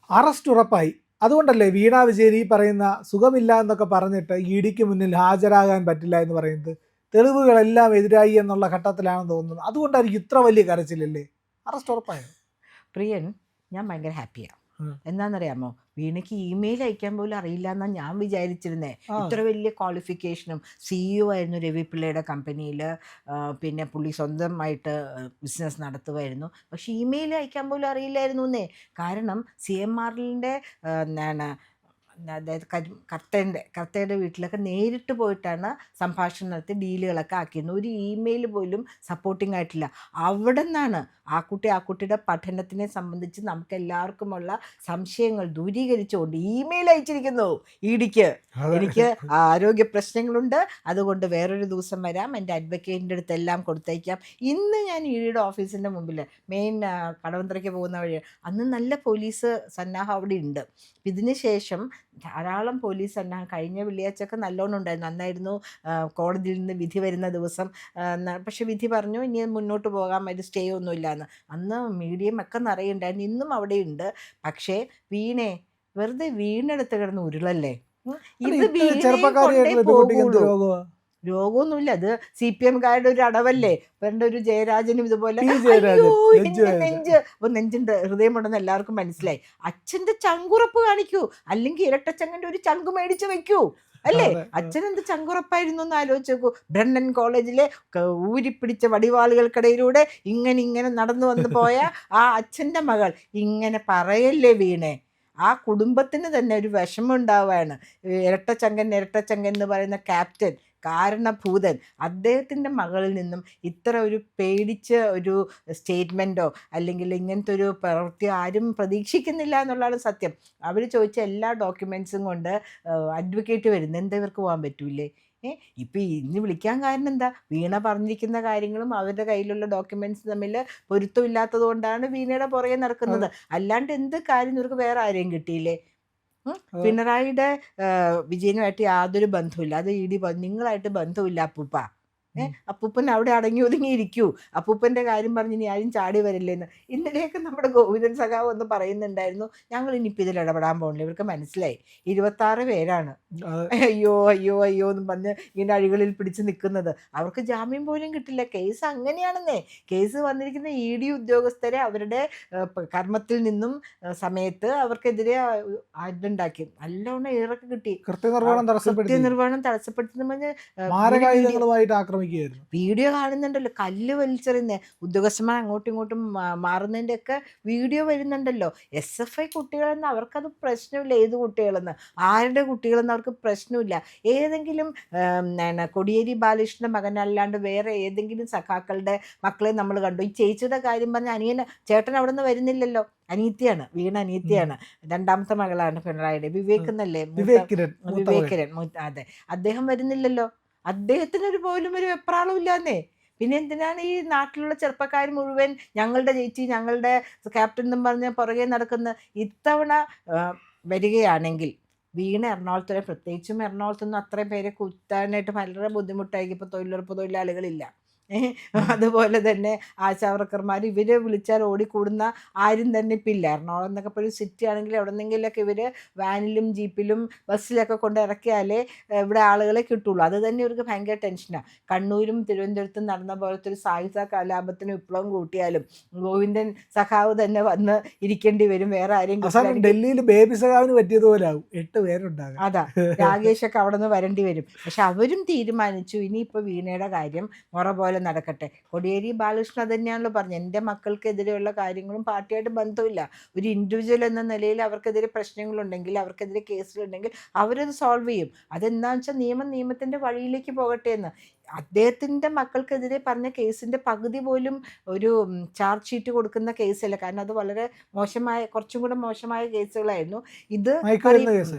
Arrest ഉറപ്പായി. അതുകൊണ്ടല്ലേ വീണ വിജയൻ ഈ പറയുന്ന സുഖമില്ല എന്നൊക്കെ പറഞ്ഞിട്ട് ഇഡിക്ക് മുന്നിൽ ഹാജരാകാൻ പറ്റില്ല എന്ന് പറയുന്നത്? തെളിവുകളെല്ലാം എതിരായി എന്നുള്ള ഘട്ടത്തിലാണെന്ന് തോന്നുന്നത്. അതുകൊണ്ടായിരിക്കും ഇത്ര വലിയ കരച്ചിലല്ലേ? അറസ്റ്റ് ഉറപ്പായോ? പ്രിയൻ, ഞാൻ ഭയങ്കര ഹാപ്പിയാണ്. ഉം. എന്താണെന്നറിയാമോ, വീണയ്ക്ക് ഇമെയിൽ അയക്കാൻ പോലും അറിയില്ല എന്നാണ് ഞാൻ വിചാരിച്ചിരുന്നത്. ആ ഇത്ര വലിയ ക്വാളിഫിക്കേഷനും CEO ആയിരുന്നു രവി പിള്ളയുടെ കമ്പനിയിൽ. പിന്നെ പുള്ളി സ്വന്തമായിട്ട് ബിസിനസ് നടത്തുമായിരുന്നു. പക്ഷേ ഇമെയിൽ അയക്കാൻ പോലും അറിയില്ലായിരുന്നു എന്നേ. കാരണം CMRലിൻ്റെ എന്താണ്, അതായത് കർത്തയുടെ വീട്ടിലൊക്കെ നേരിട്ട് പോയിട്ടാണ് സംഭാഷണം നടത്തി ഡീലുകളൊക്കെ ആക്കിയിരുന്നത്. ഒരു ഇമെയിൽ പോലും സപ്പോർട്ടിംഗ് ആയിട്ടില്ല. അവിടെ നിന്നാണ് ആ കുട്ടിയുടെ പഠനത്തിനെ സംബന്ധിച്ച് നമുക്ക് എല്ലാവർക്കുമുള്ള സംശയങ്ങൾ ദൂരീകരിച്ചുകൊണ്ട് ഇമെയിൽ അയച്ചിരിക്കുന്നു ഇഡിക്ക്. എനിക്ക് ആരോഗ്യ പ്രശ്നങ്ങളുണ്ട്, അതുകൊണ്ട് വേറൊരു ദിവസം വരാം, എൻ്റെ അഡ്വക്കേറ്റിൻ്റെ അടുത്ത് എല്ലാം കൊടുത്തയക്കാം. ഇന്ന് ഞാൻ ഇഡിയുടെ ഓഫീസിൻ്റെ മുമ്പിൽ മെയിൻ കടവന്ത്രയ്ക്ക് പോകുന്ന വഴി, അന്ന് നല്ല പോലീസ് സന്നാഹം അവിടെ ഉണ്ട്. ഇതിന് ശേഷം ധാരാളം പോലീസ് സന്നാഹം കഴിഞ്ഞ വെള്ളിയാഴ്ചയൊക്കെ നല്ലോണം ഉണ്ടായിരുന്നു. അന്നായിരുന്നു കോടതിയിൽ നിന്ന് വിധി വരുന്ന ദിവസം. പക്ഷെ വിധി പറഞ്ഞു ഇനി മുന്നോട്ട് പോകാൻ ഒരു സ്റ്റേ ഒന്നുമില്ല എന്ന്. അന്ന് മീഡിയം ഒക്കെ നിറയുണ്ടായിരുന്നു, ഇന്നും അവിടെയുണ്ട്. പക്ഷേ വീണേ, വെറുതെ വീണെടുത്ത് കിടന്ന് ഉരുളല്ലേ. ഇത് വീണയും കൊണ്ടേ പോകുള്ളൂ. രോഗമൊന്നുമില്ല, അത് CPM-കാരുടെ ഒരു അടവല്ലേ. പണ്ട് ഒരു ജയരാജനും ഇതുപോലെ അയ്യോ എൻ്റെ നെഞ്ച്, അപ്പോൾ നെഞ്ചിൻ്റെ ഹൃദയമുണ്ടെന്ന് എല്ലാവർക്കും മനസ്സിലായി. അച്ഛൻ്റെ ചങ്കുറപ്പ് കാണിക്കൂ, അല്ലെങ്കിൽ ഇരട്ടച്ചങ്ങൻ്റെ ഒരു ചങ്ക് മേടിച്ച് വെക്കൂ, അല്ലേ? അച്ഛൻ എന്ത് ചങ്കുറപ്പായിരുന്നു എന്ന് ആലോചിച്ച് നോക്കൂ. ബ്രണ്ടൻ കോളേജിലെ ഊരിപ്പിടിച്ച വടിവാളുകൾക്കിടയിലൂടെ ഇങ്ങനെ നടന്നു വന്ന് പോയ ആ അച്ഛൻ്റെ മകൾ ഇങ്ങനെ പറയല്ലേ വീണേ. ആ കുടുംബത്തിന് തന്നെ ഒരു വിഷമം ഉണ്ടാവുകയാണ്. ഇരട്ടച്ചങ്കൻ എന്ന് പറയുന്ന ക്യാപ്റ്റൻ, കാരണഭൂതൻ, അദ്ദേഹത്തിൻ്റെ മകളിൽ നിന്നും ഇത്ര ഒരു പേടിച്ച ഒരു സ്റ്റേറ്റ്മെൻറ്റോ അല്ലെങ്കിൽ ഇങ്ങനത്തെ ഒരു പ്രവൃത്തിയോ ആരും പ്രതീക്ഷിക്കുന്നില്ല എന്നുള്ളതാണ് സത്യം. അവർ ചോദിച്ച എല്ലാ ഡോക്യുമെൻസും കൊണ്ട് അഡ്വക്കേറ്റ് വരുന്നത്, എന്താ ഇവർക്ക് പോകാൻ പറ്റൂലേ? ഇപ്പം ഇന്ന് വിളിക്കാൻ കാരണം എന്താ? വീണ പറഞ്ഞിരിക്കുന്ന കാര്യങ്ങളും അവരുടെ കയ്യിലുള്ള ഡോക്യുമെൻറ്റ്സ് തമ്മിൽ പൊരുത്തമില്ലാത്തത് കൊണ്ടാണ് വീണയുടെ പുറകെ നടക്കുന്നത്. അല്ലാണ്ട് എന്ത് കാര്യം ഇവർക്ക് വേറെ ആരെയും കിട്ടിയില്ലേ? പിണറായിയുടെ വിജയനുമായിട്ട് യാതൊരു ബന്ധവുമില്ല. അത് നിങ്ങളായിട്ട് ബന്ധമില്ല അപ്പൂപ്പ. അപ്പൂപ്പൻ അവിടെ അടങ്ങി ഒതുങ്ങിയിരിക്കൂ. അപ്പൂപ്പൻ്റെ കാര്യം പറഞ്ഞ് ഇനി ആരും ചാടി വരില്ലെന്ന്. ഇന്നലെയൊക്കെ നമ്മുടെ ഗോവിന്ദൻ സഖാവ് ഒന്ന് പറയുന്നുണ്ടായിരുന്നു, ഞങ്ങൾ ഇനിയിപ്പോൾ ഇതിൽ ഇടപെടാൻ പോകുന്നില്ല, ഇവർക്ക് മനസ്സിലായി 26 പേരാണ് അയ്യോ അയ്യോ അയ്യോ എന്നും പറഞ്ഞ് ഇങ്ങനെ അഴികളിൽ പിടിച്ച് നിൽക്കുന്നത്. അവർക്ക് ജാമ്യം പോലും കിട്ടില്ല. കേസ് അങ്ങനെയാണെന്നേ. കേസ് വന്നിരിക്കുന്ന ED ഉദ്യോഗസ്ഥരെ അവരുടെ കർമ്മത്തിൽ നിന്നും സമയത്ത് അവർക്കെതിരെ ഇതുണ്ടാക്കി നല്ലോണം ഏറൊക്കെ കിട്ടി. കൃത്യനിർവഹണം തടസ്സപ്പെടുത്തുന്ന പറഞ്ഞ് വീഡിയോ കാണുന്നുണ്ടല്ലോ, കല്ല് വലിച്ചെറിയുന്ന ഉദ്യോഗസ്ഥന്മാർ അങ്ങോട്ടും ഇങ്ങോട്ടും മാറുന്നതിൻ്റെ ഒക്കെ വീഡിയോ വരുന്നുണ്ടല്ലോ. SFI കുട്ടികളെന്ന് അവർക്കത് പ്രശ്നമില്ല. ഏത് കുട്ടികളെന്ന്, ആരുടെ കുട്ടികളെന്ന് അവർക്ക് പ്രശ്നമില്ല. ഏതെങ്കിലും കോടിയേരി ബാലകൃഷ്ണൻ്റെ മകനല്ലാണ്ട് വേറെ ഏതെങ്കിലും സഖാക്കളുടെ മക്കളെ നമ്മൾ കണ്ടു? ഈ ചേച്ചിയുടെ കാര്യം പറഞ്ഞ ചേട്ടൻ അവിടെ നിന്ന് വരുന്നില്ലല്ലോ. അനീത്തിയാണ്, വീണ അനീത്തിയാണ്. രണ്ടാമത്തെ മകളാണ് പിണറായിയുടെ, വിവേകരൻ. അതെ, അദ്ദേഹം വരുന്നില്ലല്ലോ. അദ്ദേഹത്തിനൊരു പോലും ഒരു വെപ്രാളം ഇല്ലാന്നേ. പിന്നെ എന്തിനാണ് ഈ നാട്ടിലുള്ള ചെറുപ്പക്കാർ മുഴുവൻ ഞങ്ങളുടെ ചേച്ചി, ഞങ്ങളുടെ ക്യാപ്റ്റൻ എന്നും പറഞ്ഞ് പുറകെ നടക്കുന്ന? ഇത്തവണ വരികയാണെങ്കിൽ വീണ എറണാകുളത്തെ, പ്രത്യേകിച്ചും എറണാകുളത്തൊന്നും അത്രയും പേരെ കുത്താനായിട്ട് വളരെ ബുദ്ധിമുട്ടായിരിക്കും. ഇപ്പോൾ തൊഴിലുറപ്പ് തൊഴിലാളികളില്ല. അതുപോലെ തന്നെ ആശാവർക്കർമാർ, ഇവരെ വിളിച്ചാൽ ഓടിക്കൂടുന്ന ആരും തന്നെ ഇപ്പം ഇല്ല. എറണാകുളം എന്നൊക്കെ ഇപ്പോൾ ഒരു സിറ്റി ആണെങ്കിൽ എവിടെ നിന്നെങ്കിലൊക്കെ ഇവർ വാനിലും ജീപ്പിലും ബസ്സിലൊക്കെ കൊണ്ട് ഇറക്കിയാലേ ഇവിടെ ആളുകളെ കിട്ടുള്ളൂ. അത് തന്നെ ഇവർക്ക് ഭയങ്കര ടെൻഷനാണ്. കണ്ണൂരും തിരുവനന്തപുരത്തും നടന്ന പോലത്തെ ഒരു സായുധ കലാപത്തിന് വിപ്ലവം കൂട്ടിയാലും ഗോവിന്ദൻ സഖാവ് തന്നെ വന്ന് ഇരിക്കേണ്ടി വരും. വേറെ ആരെയും ഡൽഹിയിൽ ബേബി സഖാവിന് പറ്റിയതുപോലെ 8 പേരുണ്ടാകും. അതാ, രാകേഷൊക്കെ അവിടെ നിന്ന് വരേണ്ടി വരും. പക്ഷെ അവരും തീരുമാനിച്ചു ഇനിയിപ്പോൾ വീണയുടെ കാര്യം മുറ പോലെ നടക്കട്ടെ. കോടിയേരി ബാലകൃഷ്ണൻ അത് തന്നെയാണല്ലോ പറഞ്ഞത്, എൻ്റെ മക്കൾക്കെതിരെയുള്ള കാര്യങ്ങളും പാർട്ടിയായിട്ട് ബന്ധമില്ല. ഒരു ഇൻഡിവിജ്വൽ എന്ന നിലയിൽ അവർക്കെതിരെ പ്രശ്നങ്ങളുണ്ടെങ്കിൽ, അവർക്കെതിരെ കേസുകളുണ്ടെങ്കിൽ അവരത് സോൾവ് ചെയ്യും. അതെന്താണെന്ന് വെച്ചാൽ നിയമത്തിൻ്റെ വഴിയിലേക്ക് പോകട്ടെ എന്ന്. അദ്ദേഹത്തിൻ്റെ മക്കൾക്കെതിരെ പറഞ്ഞ കേസിൻ്റെ പകുതി പോലും ഒരു ചാർജ് ഷീറ്റ് കൊടുക്കുന്ന കേസല്ല. കാരണം അത് വളരെ മോശമായ, കുറച്ചും കൂടെ മോശമായ കേസുകളായിരുന്നു. ഇത്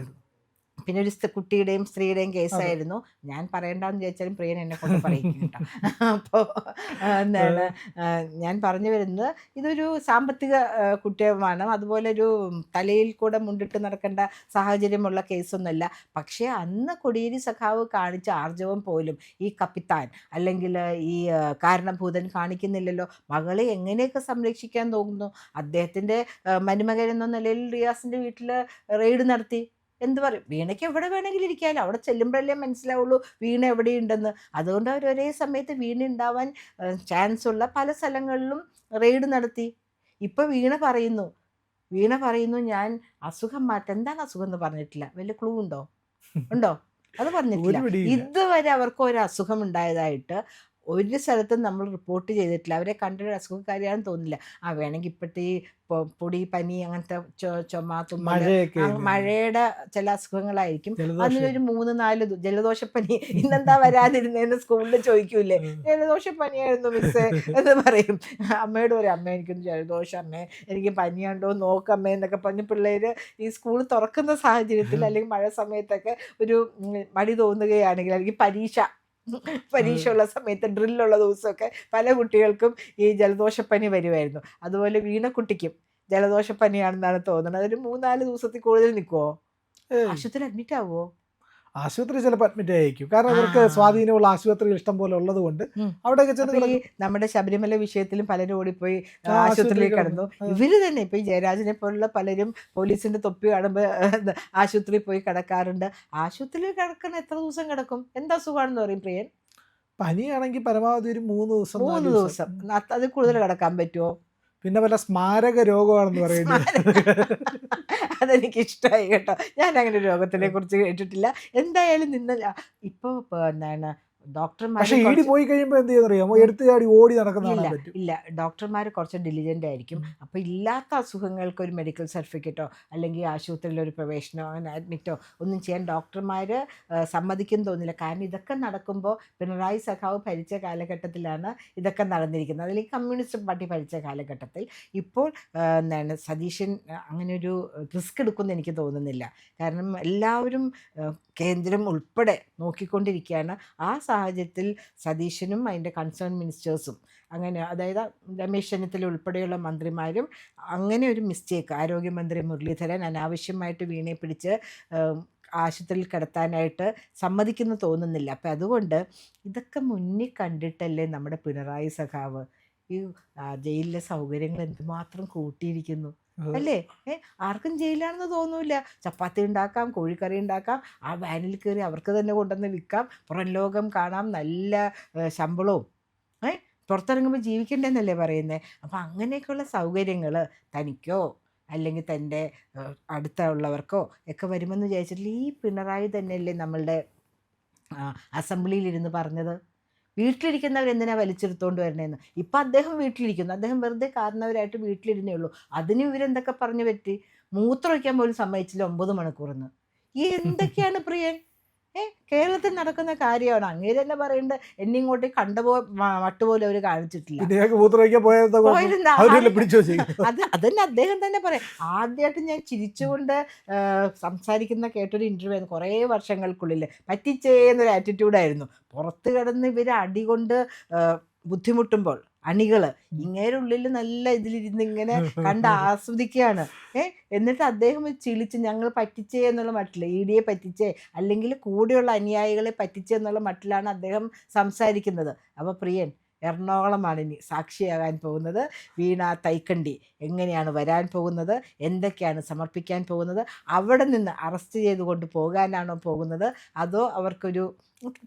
പിന്നെ ഒരു കുട്ടിയുടെയും സ്ത്രീയുടെയും അതെ. കേസായിരുന്നു. ഞാൻ പറയണ്ടെന്ന് വിചാരിച്ചാലും പ്രിയൻ എന്നെ കൊണ്ട് പറയിക്കും കേട്ടോ. അപ്പോൾ എന്താണ് ഞാൻ പറഞ്ഞു വരുന്നത്, ഇതൊരു സാമ്പത്തിക കുറ്റമാണ്. അതുപോലെ ഒരു തലയിൽ കൂടെ മുണ്ടിട്ട് നടക്കേണ്ട സാഹചര്യമുള്ള കേസൊന്നുമല്ല. പക്ഷേ അന്ന് കോടിയേരി സഖാവ് കാണിച്ച ആർജവം പോലും ഈ കപ്പിത്താൻ അല്ലെങ്കിൽ ഈ കാരണഭൂതൻ കാണിക്കുന്നില്ലല്ലോ. മകളെ എങ്ങനെയൊക്കെ സംരക്ഷിക്കാൻ തോന്നുന്നു. അദ്ദേഹത്തിൻ്റെ മരുമകൻ എന്ന നിലയിൽ റിയാസിൻ്റെ വീട്ടിൽ റെയ്ഡ് നടത്തി. എന്ത് പറയും, വീണയ്ക്ക് എവിടെ വേണമെങ്കിലും ഇരിക്കാമല്ലോ, അവിടെ ചെല്ലുമ്പോഴല്ലേ മനസ്സിലാവുള്ളൂ വീണ എവിടെയുണ്ടെന്ന്. അതുകൊണ്ട് അവർ ഒരേ സമയത്ത് വീണ ഉണ്ടാവാൻ ചാൻസ് ഉള്ള പല സ്ഥലങ്ങളിലും റെയ്ഡ് നടത്തി. ഇപ്പം വീണ പറയുന്നു ഞാൻ അസുഖം മാറ്റാം. എന്താണ് അസുഖം എന്ന് പറഞ്ഞിട്ടില്ല. വല്ല ക്ലൂ ഉണ്ടോ? ഉണ്ടോ? അത് പറഞ്ഞിട്ടില്ല. ഒരു പിടിയില്ല. ഇതുവരെ അവർക്ക് ഒരു അസുഖം ഉണ്ടായതായിട്ട് ഒരു സ്ഥലത്തും നമ്മൾ റിപ്പോർട്ട് ചെയ്തിട്ടില്ല. അവരെ കണ്ടൊരു അസുഖക്കാരിയാണെന്ന് തോന്നുന്നില്ല. വേണമെങ്കിൽ ഇപ്പോഴത്തെ ഈ പൊടി പനി അങ്ങനത്തെ ചുമ തുമ്മൽ മഴയൊക്കെ മഴയുടെ ചില അസുഖങ്ങളായിരിക്കും. ജലദോഷം. അതിനൊരു 3-4 ജലദോഷപ്പനി ഇന്നെന്താ വരാതിരുന്നതെന്ന് സ്കൂളിൽ ചോദിക്കൂലേ, ജലദോഷപ്പനിയായിരുന്നു മിസ്സേ എന്ന് പറയും. അമ്മയോട് പറയും, അമ്മ എനിക്കൊന്ന് ജലദോഷം, അമ്മേ എനിക്ക് പനിയുണ്ടോ നോക്കമ്മേ എന്നൊക്കെ പറഞ്ഞ് പിള്ളേർ ഈ സ്കൂൾ തുറക്കുന്ന സാഹചര്യത്തിൽ അല്ലെങ്കിൽ മഴ സമയത്തൊക്കെ ഒരു മടി തോന്നുകയാണെങ്കിൽ, അല്ലെങ്കിൽ പരീക്ഷ ഉള്ള സമയത്ത് ഡ്രില്ലുള്ള ദിവസമൊക്കെ പല കുട്ടികൾക്കും ഈ ജലദോഷപ്പനി വരുമായിരുന്നു. അതുപോലെ വീണക്കുട്ടിക്കും ജലദോഷപ്പനിയാണെന്നാണ് തോന്നുന്നത്. അതൊരു 3-4 ദിവസത്തിൽ കൂടുതൽ നിൽക്കുമോ? ആശുപത്രിയിൽ അഡ്മിറ്റ് ആവുമോ? ആശുപത്രി ചിലപ്പോൾ അഡ്മിറ്റ് ആയിരിക്കും. കാരണം അവർക്ക് സ്വാധീനമുള്ള ആശുപത്രികൾ ഇഷ്ടം പോലെ ഉള്ളത് കൊണ്ട് അവിടെയൊക്കെ ചെന്ന് ഈ നമ്മുടെ ശബരിമല വിഷയത്തിലും പലരും ഓടിപ്പോയി ആശുപത്രിയിൽ കിടന്നു. ഇവര് തന്നെ ഇപ്പൊ ഈ ജയരാജനെ പോലുള്ള പലരും പോലീസിന്റെ തൊപ്പി കാണുമ്പോൾ ആശുപത്രിയിൽ പോയി കിടക്കാറുണ്ട്. ആശുപത്രിയിൽ കിടക്കുന്ന എത്ര ദിവസം കിടക്കും? എന്താ സുഖമാണെന്ന് പറയും പ്രിയൻ? പനിയാണെങ്കിൽ പരമാവധി ഒരു 3 ദിവസം 3 ദിവസം. അതിൽ കൂടുതൽ കിടക്കാൻ പറ്റുമോ? പിന്നെ വല്ല സ്മാരക രോഗമാണെന്ന് പറയുന്നത്. അതെനിക്ക് ഇഷ്ടമായി കേട്ടോ. ഞാൻ അങ്ങനെ ഒരു രോഗത്തിനെ കുറിച്ച് കേട്ടിട്ടില്ല. എന്തായാലും ഇപ്പോൾ എന്താണ് ഡോക്ടർമാർ പക്ഷെ ഈടി പോയി കഴിയുമ്പോൾ എന്ത് ചെയ്യുന്നറിയാമോ, എടുത്തു ചാടി ഓടി നടക്കുന്ന പറ്റും. ഇല്ല, ഡോക്ടർമാർ കുറച്ച് ഡിലിജൻ്റ് ആയിരിക്കും. അപ്പോൾ ഇല്ലാത്ത അസുഖങ്ങൾക്ക് ഒരു മെഡിക്കൽ സർട്ടിഫിക്കറ്റോ അല്ലെങ്കിൽ ആശുപത്രിയിൽ ഒരു പ്രവേശനമോ അഡ്മിറ്റോ ഒന്നും ചെയ്യാൻ ഡോക്ടർമാർ സമ്മതിക്കും തോന്നില്ല. കാരണം ഇതൊക്കെ നടക്കുമ്പോൾ പിണറായി സഖാവ് ഭരിച്ച കാലഘട്ടത്തിലാണ് ഇതൊക്കെ നടന്നിരിക്കുന്നത്, അല്ലെങ്കിൽ കമ്മ്യൂണിസ്റ്റ് പാർട്ടി ഭരിച്ച കാലഘട്ടത്തിൽ. ഇപ്പോൾ എന്താണ് സതീശൻ അങ്ങനെ ഒരു റിസ്ക് എടുക്കുമെന്ന് എനിക്ക് തോന്നുന്നില്ല. കാരണം എല്ലാവരും കേന്ദ്രം ഉൾപ്പെടെ നോക്കിക്കൊണ്ടിരിക്കുകയാണ്. ആ സാഹചര്യത്തിൽ സതീശനും അതിൻ്റെ കൺസേൺ മിനിസ്റ്റേഴ്സും അങ്ങനെ, അതായത് രമേശ് ചെന്നിത്തല ഉൾപ്പെടെയുള്ള മന്ത്രിമാരും അങ്ങനെ ഒരു മിസ്റ്റേക്ക്, ആരോഗ്യമന്ത്രി മുരളീധരൻ അനാവശ്യമായിട്ട് വീണയെ പിടിച്ച് ആശുപത്രിയിൽ കിടത്താനായിട്ട് സമ്മതിക്കുന്നു തോന്നുന്നില്ല. അപ്പം അതുകൊണ്ട് ഇതൊക്കെ മുന്നിൽ കണ്ടിട്ടല്ലേ നമ്മുടെ പിണറായി സഖാവ് ഈ ജയിലിലെ സൗകര്യങ്ങൾ എന്തുമാത്രം കൂട്ടിയിരിക്കുന്നു അല്ലേ? ആർക്കും ജയിലാണെന്ന് തോന്നൂല. ചപ്പാത്തി ഉണ്ടാക്കാം, കോഴിക്കറി ഉണ്ടാക്കാം, ആ വാനിൽ കയറി അവർക്ക് തന്നെ കൊണ്ടുവന്ന് വിൽക്കാം, പുറം ലോകം കാണാം, നല്ല ശമ്പളവും. പുറത്തിറങ്ങുമ്പോൾ ജീവിക്കണ്ടെന്നല്ലേ പറയുന്നത്. അപ്പം അങ്ങനെയൊക്കെയുള്ള സൗകര്യങ്ങൾ തനിക്കോ അല്ലെങ്കിൽ തൻ്റെ അടുത്തുള്ളവർക്കോ ഒക്കെ വരുമെന്ന് വിചാരിച്ചിട്ടില്ല. ഈ പിണറായി തന്നെയല്ലേ നമ്മളുടെ അസംബ്ലിയിലിരുന്ന് പറഞ്ഞത്, വീട്ടിലിരിക്കുന്നവരെന്തിനാ വലിച്ചെടുത്തോണ്ട് വരണേന്ന്. ഇപ്പം അദ്ദേഹം വീട്ടിലിരിക്കുന്നു, അദ്ദേഹം വെറുതെ കാരണവരായിട്ട് വീട്ടിലിരുന്നേ ഉള്ളൂ. അതിന് ഇവരെന്തൊക്കെ പറഞ്ഞു പറ്റി? മൂത്രമൊഴിക്കാൻ പോലും സമ്മതിച്ചില്ല 9 മണിക്കൂറെന്ന്. ഈ എന്തൊക്കെയാണ് പ്രിയൻ? കേരളത്തിൽ നടക്കുന്ന കാര്യമാണ്. അങ്ങേര് തന്നെ പറയുന്നത് എന്നെ ഇങ്ങോട്ട് മട്ടുപോലും അവർ കാണിച്ചിട്ടില്ല. അതന്നെ അദ്ദേഹം തന്നെ പറയാം. ആദ്യമായിട്ട് ഞാൻ ചിരിച്ചുകൊണ്ട് സംസാരിക്കുന്ന കേട്ടൊരു ഇൻ്റർവ്യൂ ആയിരുന്നു കുറേ വർഷങ്ങൾക്കുള്ളിൽ. പറ്റിച്ചേ എന്നൊരു ആറ്റിറ്റ്യൂഡായിരുന്നു. പുറത്ത് കിടന്ന് ഇവർ അടികൊണ്ട് ബുദ്ധിമുട്ടുമ്പോൾ അണികൾ ഇങ്ങേരുള്ളിൽ നല്ല ഇതിലിരുന്ന് ഇങ്ങനെ കണ്ട് ആസ്വദിക്കുകയാണ്. എന്നിട്ട് അദ്ദേഹം ചിളിച്ച് ഞങ്ങൾ പറ്റിച്ചേ എന്നുള്ള മട്ടിൽ, ഇഡിയെ പറ്റിച്ചേ അല്ലെങ്കിൽ കൂടെയുള്ള അനുയായികളെ പറ്റിച്ചേ എന്നുള്ള മട്ടിലാണ് അദ്ദേഹം സംസാരിക്കുന്നത്. അപ്പോൾ പ്രിയൻ, എറണാകുളമാണ് ഇനി സാക്ഷിയാകാൻ പോകുന്നത്. വീണ തൈക്കണ്ടി എങ്ങനെയാണ് വരാൻ പോകുന്നത്, എന്തൊക്കെയാണ് സമർപ്പിക്കാൻ പോകുന്നത്, അവിടെ നിന്ന് അറസ്റ്റ് ചെയ്തുകൊണ്ട് പോകാനാണോ പോകുന്നത്, അതോ അവർക്കൊരു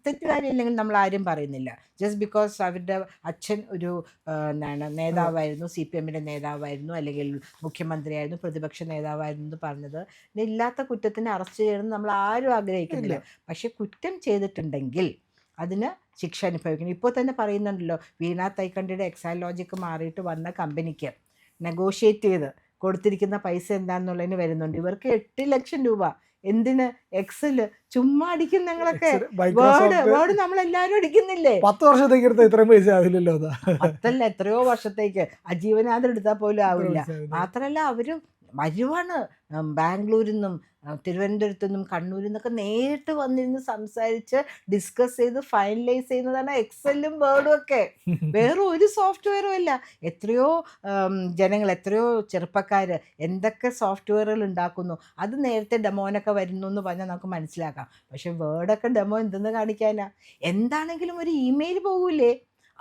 തെറ്റുകാരില്ലെങ്കിൽ നമ്മൾ ആരും പറയുന്നില്ല, ജസ്റ്റ് ബിക്കോസ് അവരുടെ അച്ഛൻ ഒരു നേതാവായിരുന്നു, CPM-ൻ്റെ നേതാവായിരുന്നു, അല്ലെങ്കിൽ മുഖ്യമന്ത്രിയായിരുന്നു, പ്രതിപക്ഷ നേതാവായിരുന്നു എന്ന് പറഞ്ഞത് ഇല്ലാത്ത കുറ്റത്തിന് അറസ്റ്റ് ചെയ്യണമെന്ന് നമ്മൾ ആരും ആഗ്രഹിക്കുന്നില്ല. പക്ഷെ കുറ്റം ചെയ്തിട്ടുണ്ടെങ്കിൽ അതിന് ശിക്ഷ അനുഭവിക്കണം. ഇപ്പോൾ തന്നെ പറയുന്നുണ്ടല്ലോ, വീണ തൈക്കണ്ടിയുടെ എക്സൈൽ ലോജിക്ക് മാറിയിട്ട് വന്ന കമ്പനിക്ക് നെഗോഷിയേറ്റ് ചെയ്ത് കൊടുത്തിരിക്കുന്ന പൈസ എന്താണെന്നുള്ളതിന് വരുന്നുണ്ട്. ഇവർക്ക് 8 ലക്ഷം രൂപ. എന്തിന്? എക്സല് ചുമ്മാ അടിക്കും. ഞങ്ങളൊക്കെ വേർഡ് നമ്മളെല്ലാവരും അടിക്കുന്നില്ലേ? 10 വർഷത്തേക്ക് എടുത്താൽ ഇത്രയും പൈസ ആവില്ലല്ലോ. 10 എത്രയോ വർഷത്തേക്ക്, അജീവനാഥം എടുത്താൽ പോലും ആവില്ല. മാത്രമല്ല അവര് വരുവാണ്. ബാംഗ്ലൂരിൽ നിന്നും തിരുവനന്തപുരത്തു നിന്നും കണ്ണൂരിൽ നിന്നൊക്കെ നേരിട്ട് വന്നിരുന്ന് സംസാരിച്ച് ഡിസ്കസ് ചെയ്ത് ഫൈനലൈസ് ചെയ്യുന്നതാണ് എക്സലും വേർഡും ഒക്കെ. വേറെ ഒരു സോഫ്റ്റ്വെയറും അല്ല. എത്രയോ ജനങ്ങൾ, എത്രയോ ചെറുപ്പക്കാർ എന്തൊക്കെ സോഫ്റ്റ്വെയറുകൾ ഉണ്ടാക്കുന്നു, അത് നേരത്തെ ഡെമോനൊക്കെ വരുന്നു എന്ന് പറഞ്ഞാൽ നമുക്ക് മനസ്സിലാക്കാം. പക്ഷെ വേർഡൊക്കെ ഡെമോ എന്തെന്ന് കാണിക്കാനാ? എന്താണെങ്കിലും ഒരു ഇമെയിൽ പോകൂലേ?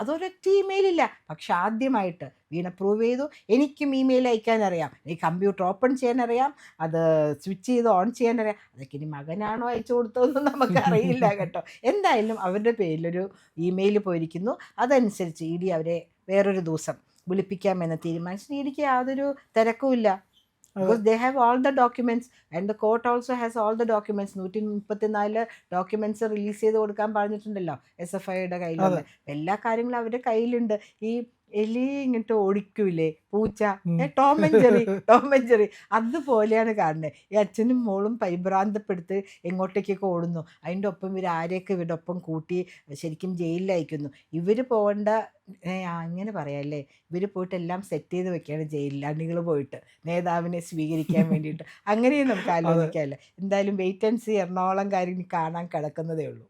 അതൊരൊറ്റ ഇമെയിലില്ല. പക്ഷെ ആദ്യമായിട്ട് വീണ പ്രൂവ് ചെയ്തു, എനിക്കും ഇമെയിൽ അയക്കാൻ അറിയാം, എനിക്ക് കമ്പ്യൂട്ടർ ഓപ്പൺ ചെയ്യാൻ അറിയാം, അത് സ്വിച്ച് ചെയ്ത് ഓൺ ചെയ്യാൻ അറിയാം. അതൊക്കെ ഇനി മകനാണോ അയച്ചു കൊടുത്തതെന്ന് നമുക്കറിയില്ല കേട്ടോ. എന്തായാലും അവരുടെ പേരിലൊരു ഇമെയിൽ പോയിരിക്കുന്നു. അതനുസരിച്ച് ഇ ഡി അവരെ വേറൊരു ദിവസം വിളിപ്പിക്കാമെന്ന് തീരുമാനിച്ചു. ഇ ഡിക്ക് യാതൊരു തിരക്കുമില്ല. Because they have all the documents and the court also has all the documents. 134 documents release ചെയ്ത് കൊടുക്കാൻ പറഞ്ഞിട്ടുണ്ടല്ലോ SFIയുടെ കയ്യിലുള്ള എല്ലാ കാര്യങ്ങളും അവരുടെ കയ്യിലുണ്ട്. ഈ എലി ഇങ്ങോട്ട് ഓടിക്കൂലേ പൂച്ച, Tom and Jerry, Tom and Jerry, അതുപോലെയാണ് കാണുന്നത്. ഈ അച്ഛനും മോളും പരിഭ്രാന്തപ്പെടുത്ത് എങ്ങോട്ടേക്കൊക്കെ ഓടുന്നു. അതിൻ്റെ ഒപ്പം ഇവർ ആരെയൊക്കെ ഇവരുടെ ഒപ്പം കൂട്ടി ശരിക്കും ജയിലിൽ അയക്കുന്നു. ഇവർ പോകേണ്ട, അങ്ങനെ പറയാമല്ലേ, ഇവർ പോയിട്ട് എല്ലാം സെറ്റ് ചെയ്ത് വെക്കുകയാണ് ജയിലിൽ, അണികൾ പോയിട്ട് നേതാവിനെ സ്വീകരിക്കാൻ വേണ്ടിയിട്ട്. അങ്ങനെയും നമുക്ക് ആലോചിക്കാമല്ലേ. എന്തായാലും വെയിറ്റ് ആൻഡ് സീ. എറണാകുളം കാര്യം കാണാൻ കിടക്കുന്നതേ ഉള്ളൂ.